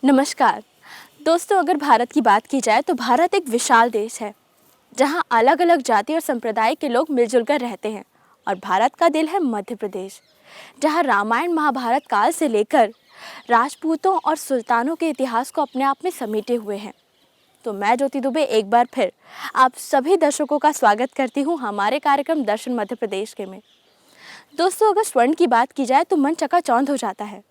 नमस्कार दोस्तों, अगर भारत की बात की जाए तो भारत एक विशाल देश है जहां अलग अलग जाति और संप्रदाय के लोग मिलजुल कर रहते हैं। और भारत का दिल है मध्य प्रदेश, जहां रामायण महाभारत काल से लेकर राजपूतों और सुल्तानों के इतिहास को अपने आप में समेटे हुए हैं। तो मैं ज्योति दुबे एक बार फिर आप सभी दर्शकों का स्वागत करती हूं हमारे कार्यक्रम दर्शन मध्य प्रदेश के में। दोस्तों, अगर स्वर्ण की बात की जाए तो मन चकाचौंध हो जाता है।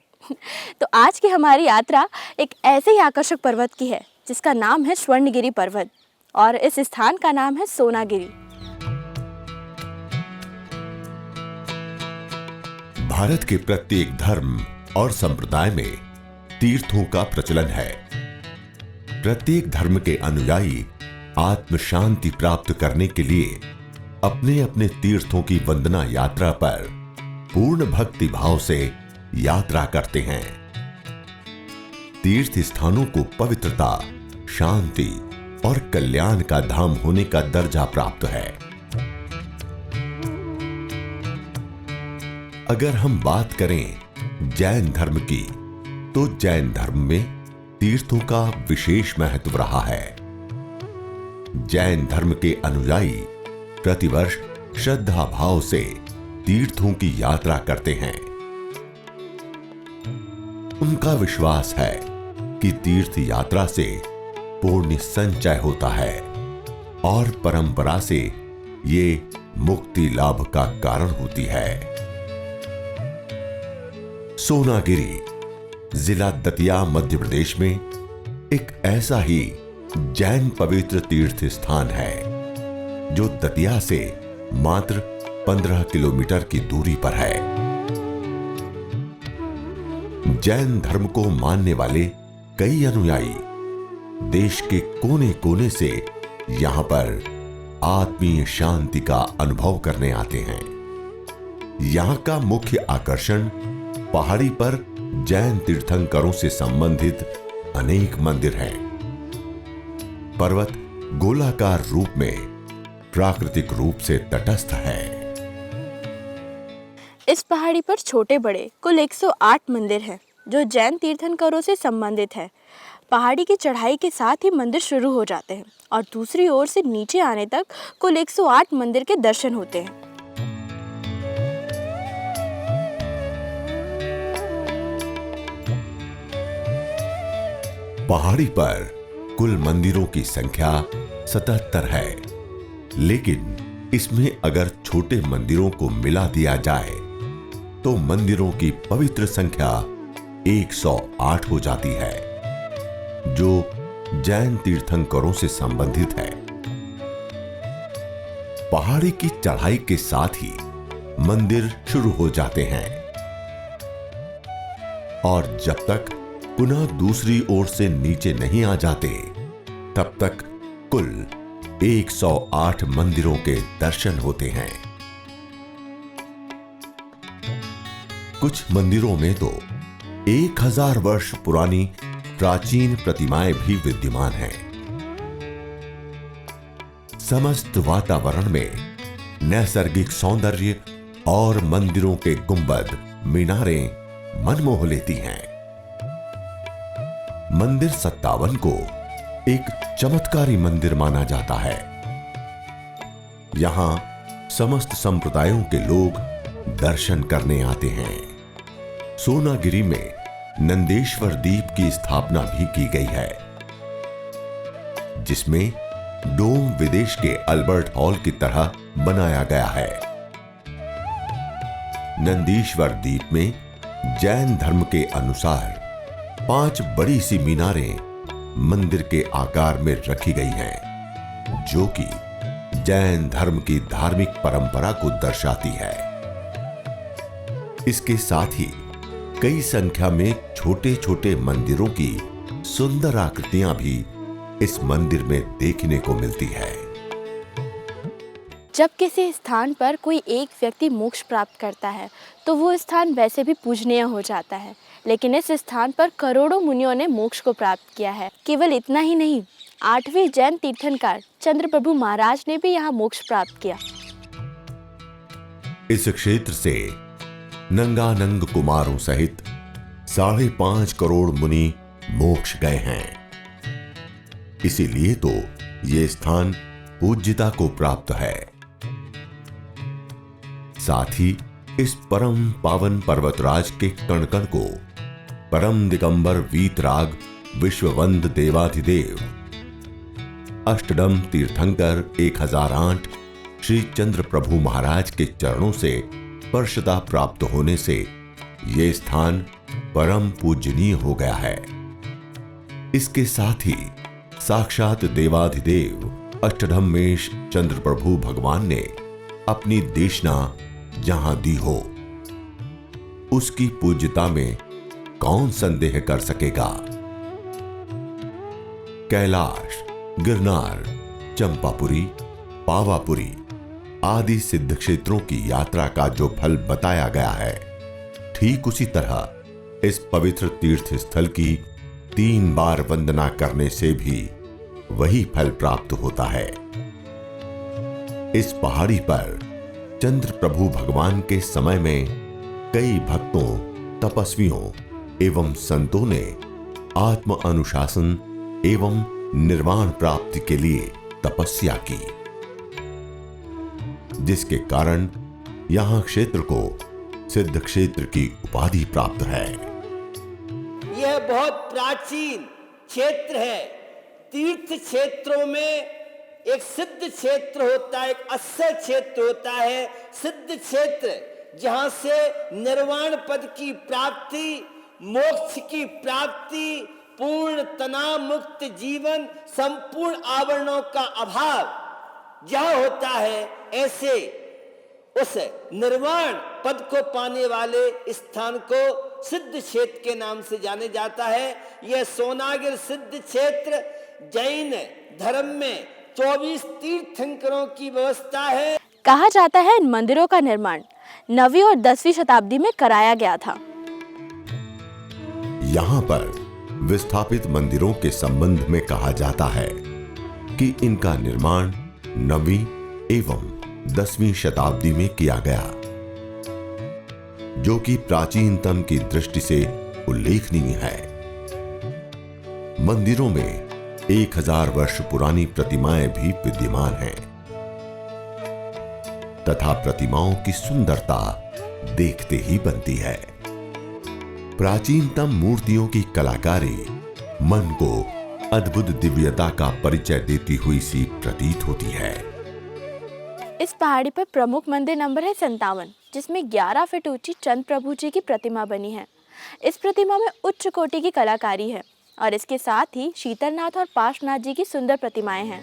तो आज की हमारी यात्रा एक ऐसे ही आकर्षक पर्वत की है जिसका नाम है स्वर्णगिरी पर्वत, और इस स्थान का नाम है सोनागिरी। भारत के प्रत्येक धर्म और संप्रदाय में तीर्थों का प्रचलन है। प्रत्येक धर्म के अनुयायी आत्म शांति प्राप्त करने के लिए अपने अपने तीर्थों की वंदना यात्रा पर पूर्ण भक्ति भाव से यात्रा करते हैं। तीर्थ स्थानों को पवित्रता, शांति और कल्याण का धाम होने का दर्जा प्राप्त है। अगर हम बात करें जैन धर्म की, तो जैन धर्म में तीर्थों का विशेष महत्व रहा है। जैन धर्म के अनुयायी प्रतिवर्ष श्रद्धा भाव से तीर्थों की यात्रा करते हैं। उनका विश्वास है कि तीर्थ यात्रा से पुण्य संचय होता है और परंपरा से ये मुक्ति लाभ का कारण होती है। सोनागिरी जिला दतिया मध्य प्रदेश में एक ऐसा ही जैन पवित्र तीर्थ स्थान है जो दतिया से मात्र 15 किलोमीटर की दूरी पर है। जैन धर्म को मानने वाले कई अनुयायी देश के कोने कोने से यहां पर आत्मीय शांति का अनुभव करने आते हैं। यहां का मुख्य आकर्षण पहाड़ी पर जैन तीर्थंकरों से संबंधित अनेक मंदिर हैं। पर्वत गोलाकार रूप में प्राकृतिक रूप से तटस्थ है। इस पहाड़ी पर छोटे बड़े कुल 108 मंदिर हैं जो जैन तीर्थंकरों से संबंधित है। पहाड़ी की चढ़ाई के साथ ही मंदिर शुरू हो जाते हैं और दूसरी ओर से नीचे आने तक कुल 108 मंदिर के दर्शन होते हैं। पहाड़ी पर कुल मंदिरों की संख्या 77 है, लेकिन इसमें अगर छोटे मंदिरों को मिला दिया जाए तो मंदिरों की पवित्र संख्या 108 हो जाती है, जो जैन तीर्थंकरों से संबंधित है। पहाड़ी की चढ़ाई के साथ ही मंदिर शुरू हो जाते हैं और जब तक पुनः दूसरी ओर से नीचे नहीं आ जाते, तब तक कुल 108 मंदिरों के दर्शन होते हैं। कुछ मंदिरों में तो 1000 वर्ष पुरानी प्राचीन प्रतिमाएं भी विद्यमान हैं। समस्त वातावरण में नैसर्गिक सौंदर्य और मंदिरों के गुंबद, मीनारें मनमोह लेती हैं। मंदिर 57 को एक चमत्कारी मंदिर माना जाता है। यहां समस्त संप्रदायों के लोग दर्शन करने आते हैं। सोनागिरी में नंदेश्वर द्वीप की स्थापना भी की गई है, जिसमें डोम विदेश के अल्बर्ट हॉल की तरह बनाया गया है। नंदीश्वर द्वीप में जैन धर्म के अनुसार 5 बड़ी सी मीनारें मंदिर के आकार में रखी गई हैं, जो कि जैन धर्म की धार्मिक परंपरा को दर्शाती है। इसके साथ ही कई संख्या में छोटे छोटे मंदिरों की सुंदर आकृतियां भी इस मंदिर में देखने को मिलती है। जब किसी स्थान पर कोई एक व्यक्ति मोक्ष प्राप्त करता है तो वो स्थान वैसे भी पूजनीय हो जाता है, लेकिन इस स्थान पर करोड़ों मुनियों ने मोक्ष को प्राप्त किया है। केवल इतना ही नहीं, 8वें जैन तीर्थंकर चंद्रप्रभु महाराज ने भी यहाँ मोक्ष प्राप्त किया। इस क्षेत्र से नंगानंग कुमारों सहित 5.5 करोड़ मुनि मोक्ष गए हैं। इसीलिए तो ये स्थान पूज्यता को प्राप्त है। साथ ही इस परम पावन पर्वतराज के कण कण को परम दिगंबर वीतराग विश्ववंद देवाधिदेव अष्टडम तीर्थंकर 1008 श्री चंद्र प्रभु महाराज के चरणों से स्पर्शता प्राप्त होने से ये स्थान परम पूजनीय हो गया है। इसके साथ ही साक्षात देवाधिदेव अष्टधम्मेश चंद्र प्रभु भगवान ने अपनी देशना जहां दी हो, उसकी पूज्यता में कौन संदेह कर सकेगा। कैलाश, गिरनार, चंपापुरी, पावापुरी आदि सिद्ध क्षेत्रों की यात्रा का जो फल बताया गया है, ठीक उसी तरह इस पवित्र तीर्थ स्थल की 3 बार वंदना करने से भी वही फल प्राप्त होता है। इस पहाड़ी पर चंद्र प्रभु भगवान के समय में कई भक्तों, तपस्वियों एवं संतों ने आत्म अनुशासन एवं निर्वाण प्राप्ति के लिए तपस्या की, जिसके कारण यहां क्षेत्र को सिद्ध क्षेत्र की उपाधि प्राप्त है। यह बहुत प्राचीन क्षेत्र है। तीर्थ क्षेत्रों में एक सिद्ध क्षेत्र होता है, एक अक्षय क्षेत्र होता है। सिद्ध क्षेत्र जहां से निर्वाण पद की प्राप्ति, मोक्ष की प्राप्ति, पूर्ण तनाव मुक्त जीवन, संपूर्ण आवरणों का अभाव जहां होता है, ऐसे उस निर्वाण पद को पाने वाले स्थान को सिद्ध क्षेत्र के नाम से जाने जाता है। यह सोनागिर सिद्ध क्षेत्र जैन धर्म में 24 तीर्थंकरों की व्यवस्था है। कहा जाता है इन मंदिरों का निर्माण 9वीं और 10वीं शताब्दी में कराया गया था। यहां पर विस्थापित मंदिरों के संबंध में कहा जाता है कि इनका निर्माण 9वीं एवं 10वीं शताब्दी में किया गया, जो कि प्राचीनतम की दृष्टि से उल्लेखनीय है। मंदिरों में 1000 वर्ष पुरानी प्रतिमाएं भी विद्यमान हैं तथा प्रतिमाओं की सुंदरता देखते ही बनती है। प्राचीनतम मूर्तियों की कलाकारी मन को अद्भुत दिव्यता का परिचय देती हुई सी प्रतीत होती है। इस पहाड़ी पर प्रमुख मंदिर नंबर है 57, जिसमें 11 फीट ऊंची चंद्र प्रभु जी की प्रतिमा बनी है। इस प्रतिमा में उच्च कोटि की कलाकारी है और इसके साथ ही शीतलनाथ और पार्श्वनाथ जी की सुंदर प्रतिमाएं हैं।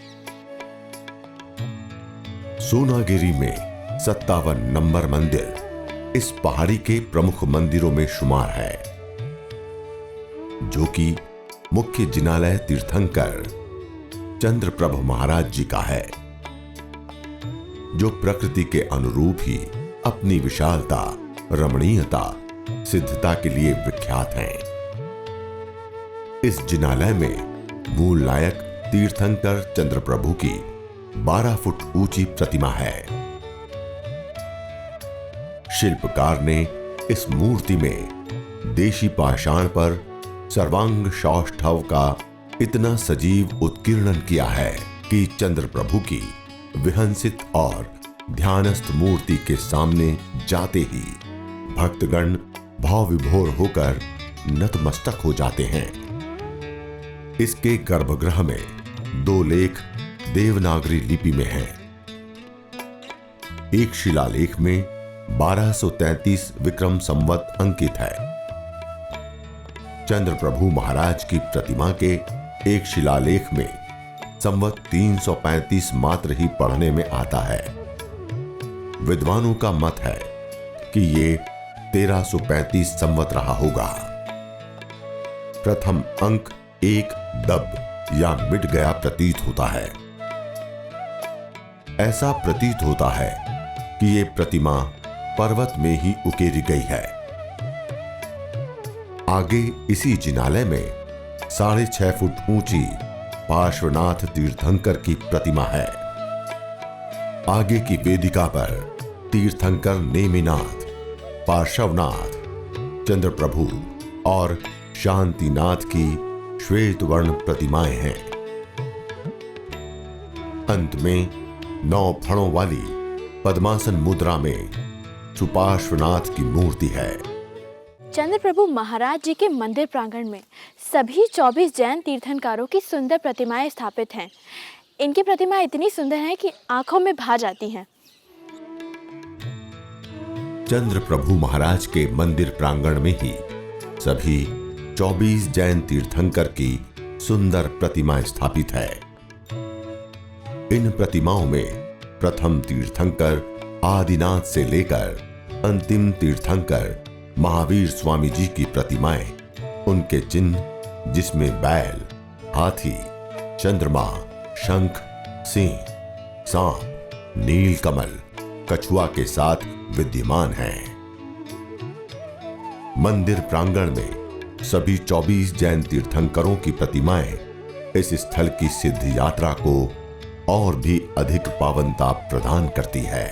सोनागिरी में 57 नंबर मंदिर इस पहाड़ी के प्रमुख मंदिरों में शुमार है, जो कि मुख्य जिनालय तीर्थंकर चंद्र प्रभु महाराज जी का है, जो प्रकृति के अनुरूप ही अपनी विशालता, रमणीयता, सिद्धता के लिए विख्यात हैं। इस जिनालय में मूल नायक तीर्थंकर चंद्र प्रभु की 12 फुट ऊंची प्रतिमा है। शिल्पकार ने इस मूर्ति में देशी पाषाण पर सर्वांग सौष्ठव का इतना सजीव उत्कीर्णन किया है कि चंद्र प्रभु की विहंसित और ध्यानस्थ मूर्ति के सामने जाते ही भक्तगण भाव विभोर होकर नतमस्तक हो जाते हैं। इसके गर्भगृह में 2 लेख देवनागरी लिपि में हैं। एक शिलालेख में 1233 विक्रम संवत अंकित है। चंद्र प्रभु महाराज की प्रतिमा के एक शिलालेख में संवत 335 मात्र ही पढ़ने में आता है। विद्वानों का मत है कि ये 1335 संवत रहा होगा। प्रथम अंक एक दब या मिट गया प्रतीत होता है। ऐसा प्रतीत होता है कि ये प्रतिमा पर्वत में ही उकेरी गई है। आगे इसी जिनालय में 6.5 फुट ऊंची पार्श्वनाथ तीर्थंकर की प्रतिमा है। आगे की वेदिका पर तीर्थंकर नेमिनाथ, पार्श्वनाथ, चंद्र प्रभु और शांतिनाथ की श्वेत वर्ण प्रतिमाएं हैं। अंत में 9 फणों वाली पद्मासन मुद्रा में सुपार्श्वनाथ की मूर्ति है। चंद्रप्रभु महाराज जी के मंदिर प्रांगण में सभी 24 जैन तीर्थंकरों की सुंदर प्रतिमाएं स्थापित हैं। इनकी प्रतिमाएं इतनी सुंदर हैं कि आंखों में भा जाती हैं। चंद्रप्रभु महाराज के मंदिर प्रांगण में ही सभी 24 जैन तीर्थंकर की सुंदर प्रतिमाएं स्थापित है। इन प्रतिमाओं में प्रथम तीर्थंकर आदिनाथ से लेकर अंतिम तीर्थंकर महावीर स्वामी जी की प्रतिमाएं, उनके चिन्ह जिसमें बैल, हाथी, चंद्रमा, शंख, सिंह, सांप, नीलकमल, कछुआ के साथ विद्यमान हैं। मंदिर प्रांगण में सभी 24 जैन तीर्थंकरों की प्रतिमाएं इस स्थल की सिद्ध यात्रा को और भी अधिक पावनता प्रदान करती है।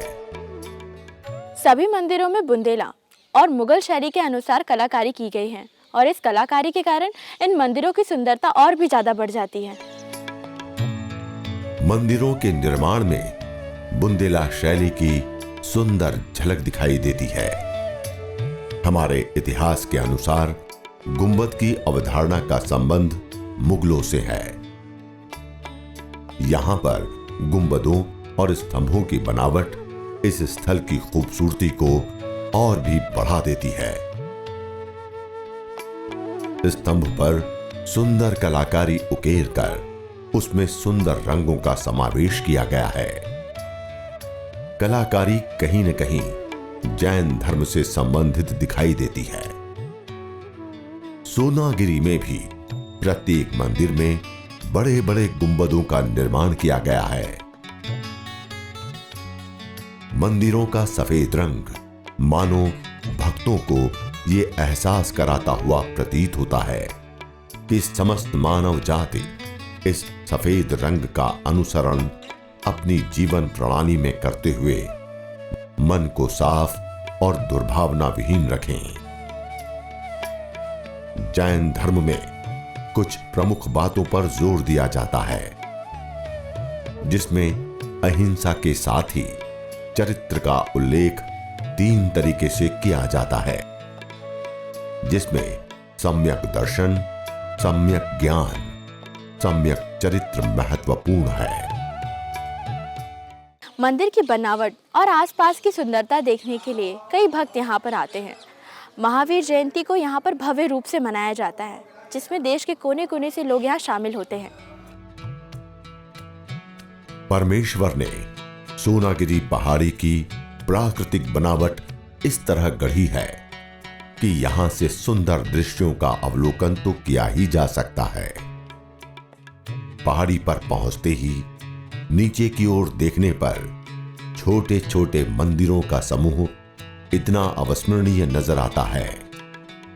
सभी मंदिरों में बुंदेला और मुगल शैली के अनुसार कलाकारी की गई है और इस कलाकारी के कारण इन मंदिरों की सुंदरता और भी ज्यादा बढ़ जाती है। मंदिरों के निर्माण में बुंदेला शैली की सुंदर झलक दिखाई देती है। हमारे इतिहास के अनुसार गुंबद की अवधारणा का संबंध मुगलों से है। यहां पर गुंबदों और स्तंभों की बनावट इस स्थल की खूबसूरती को और भी बढ़ा देती है। स्तंभ पर सुंदर कलाकारी उकेर कर उसमें सुंदर रंगों का समावेश किया गया है। कलाकारी कहीं न कहीं जैन धर्म से संबंधित दिखाई देती है। सोनागिरी में भी प्रत्येक मंदिर में बड़े बड़े गुंबदों का निर्माण किया गया है। मंदिरों का सफेद रंग मानो भक्तों को ये एहसास कराता हुआ प्रतीत होता है कि समस्त मानव जाति इस सफेद रंग का अनुसरण अपनी जीवन प्रणाली में करते हुए मन को साफ और दुर्भावना विहीन रखें। जैन धर्म में कुछ प्रमुख बातों पर जोर दिया जाता है, जिसमें अहिंसा के साथ ही चरित्र का उल्लेख 3 तरीके से किया जाता है, जिसमें सम्यक दर्शन, सम्यक ज्ञान, सम्यक चरित्र महत्वपूर्ण है। मंदिर की बनावट और आसपास की सुंदरता देखने के लिए कई भक्त यहाँ पर आते हैं। महावीर जयंती को यहाँ पर भव्य रूप से मनाया जाता है, जिसमें देश के कोने कोने से लोग यहाँ शामिल होते हैं। परमेश्वर ने सोनागिरी पहाड़ी की प्राकृतिक बनावट इस तरह गढ़ी है कि यहां से सुंदर दृश्यों का अवलोकन तो किया ही जा सकता है। पहाड़ी पर पहुंचते ही नीचे की ओर देखने पर छोटे छोटे मंदिरों का समूह इतना अविस्मरणीय नजर आता है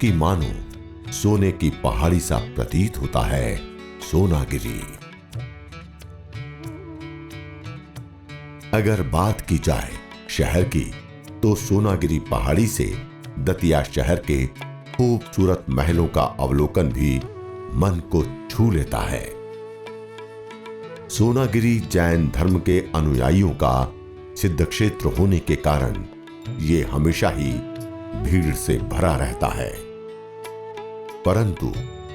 कि मानो सोने की पहाड़ी सा प्रतीत होता है सोनागिरी। अगर बात की जाए शहर की, तो सोनागिरी पहाड़ी से दतिया शहर के खूबसूरत महलों का अवलोकन भी मन को छू लेता है। सोनागिरी जैन धर्म के अनुयायियों का सिद्ध क्षेत्र होने के कारण ये हमेशा ही भीड़ से भरा रहता है। परंतु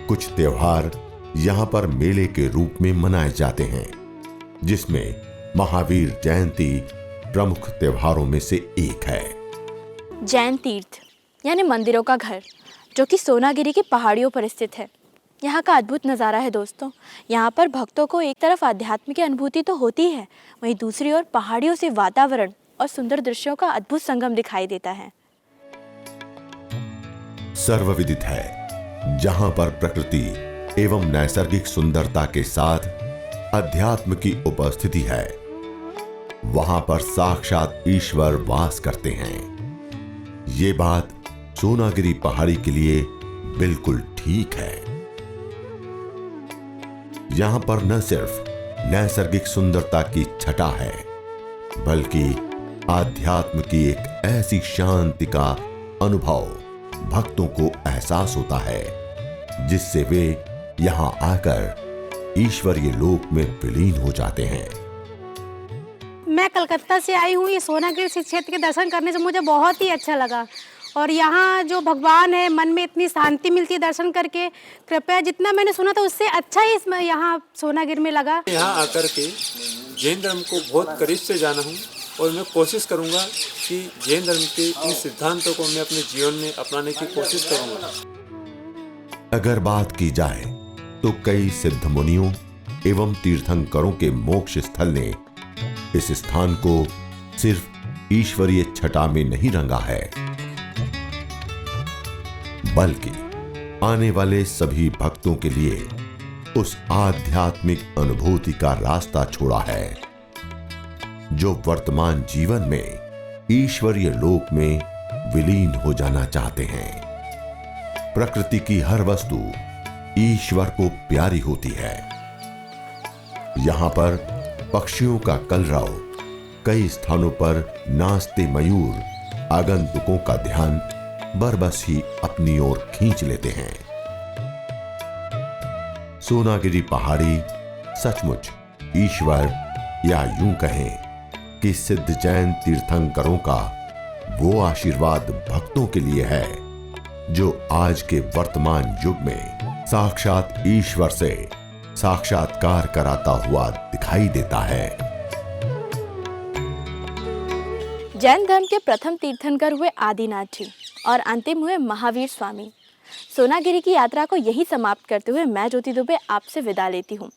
कुछ त्योहार यहां पर मेले के रूप में मनाए जाते हैं, जिसमें महावीर जयंती प्रमुख त्योहारों में से एक है। जैन तीर्थ यानी मंदिरों का घर, जो कि सोनागिरी की पहाड़ियों पर स्थित है। यहाँ का अद्भुत नज़ारा है दोस्तों। यहाँ पर भक्तों को एक तरफ आध्यात्म की अनुभूति तो होती है, वहीं दूसरी ओर पहाड़ियों से वातावरण और सुंदर दृश्यों का अद्भुत संगम दिखाई देता है। सर्वविदित है, जहां पर प्रकृति एवं नैसर्गिक सुंदरता के साथ अध्यात्म की उपस्थिति है, वहां पर साक्षात ईश्वर वास करते हैं। ये बात सोनागिरी पहाड़ी के लिए बिल्कुल ठीक है। यहां पर न सिर्फ नैसर्गिक सुंदरता की छटा है, बल्कि आध्यात्म की एक ऐसी शांति का अनुभव भक्तों को एहसास होता है, जिससे वे यहाँ आकर ईश्वरीय लोक में विलीन हो जाते हैं। मैं कलकत्ता से आई हूँ। ये सोनागिरी शिव क्षेत्र के दर्शन करने से मुझे बहुत ही अच्छा लगा और यहाँ जो भगवान है, मन में इतनी शांति मिलती है दर्शन करके। कृपया जितना मैंने सुना था उससे अच्छा ही इसमें यहाँ सोनागिरी में लगा। यहाँ आकर के जैन धर्म को बहुत करीब से जाना हूँ और मैं कोशिश करूँगा कि जैन धर्म के इन सिद्धांतों को मैं अपने जीवन में अपनाने की कोशिश करूँगा। अगर बात की जाए तो कई सिद्ध मुनियों एवं तीर्थंकरों के मोक्ष स्थल ने इस स्थान को सिर्फ ईश्वरीय छटा में नहीं रंगा है, बल्कि आने वाले सभी भक्तों के लिए उस आध्यात्मिक अनुभूति का रास्ता छोड़ा है जो वर्तमान जीवन में ईश्वरीय लोक में विलीन हो जाना चाहते हैं। प्रकृति की हर वस्तु ईश्वर को प्यारी होती है। यहां पर पक्षियों का कलरव, कई स्थानों पर नाचते मयूर आगंतुकों का ध्यान बरबस ही अपनी ओर खींच लेते हैं। सोनागिरी पहाड़ी सचमुच ईश्वर या यूं कहें कि सिद्ध जैन तीर्थंकरों का वो आशीर्वाद भक्तों के लिए है जो आज के वर्तमान युग में साक्षात ईश्वर से साक्षात्कार कराता हुआ दिखाई देता है। जैन धर्म के प्रथम तीर्थंकर हुए आदिनाथ जी और अंतिम हुए महावीर स्वामी। सोनागिरी की यात्रा को यही समाप्त करते हुए मैं ज्योति दुबे आपसे विदा लेती हूँ।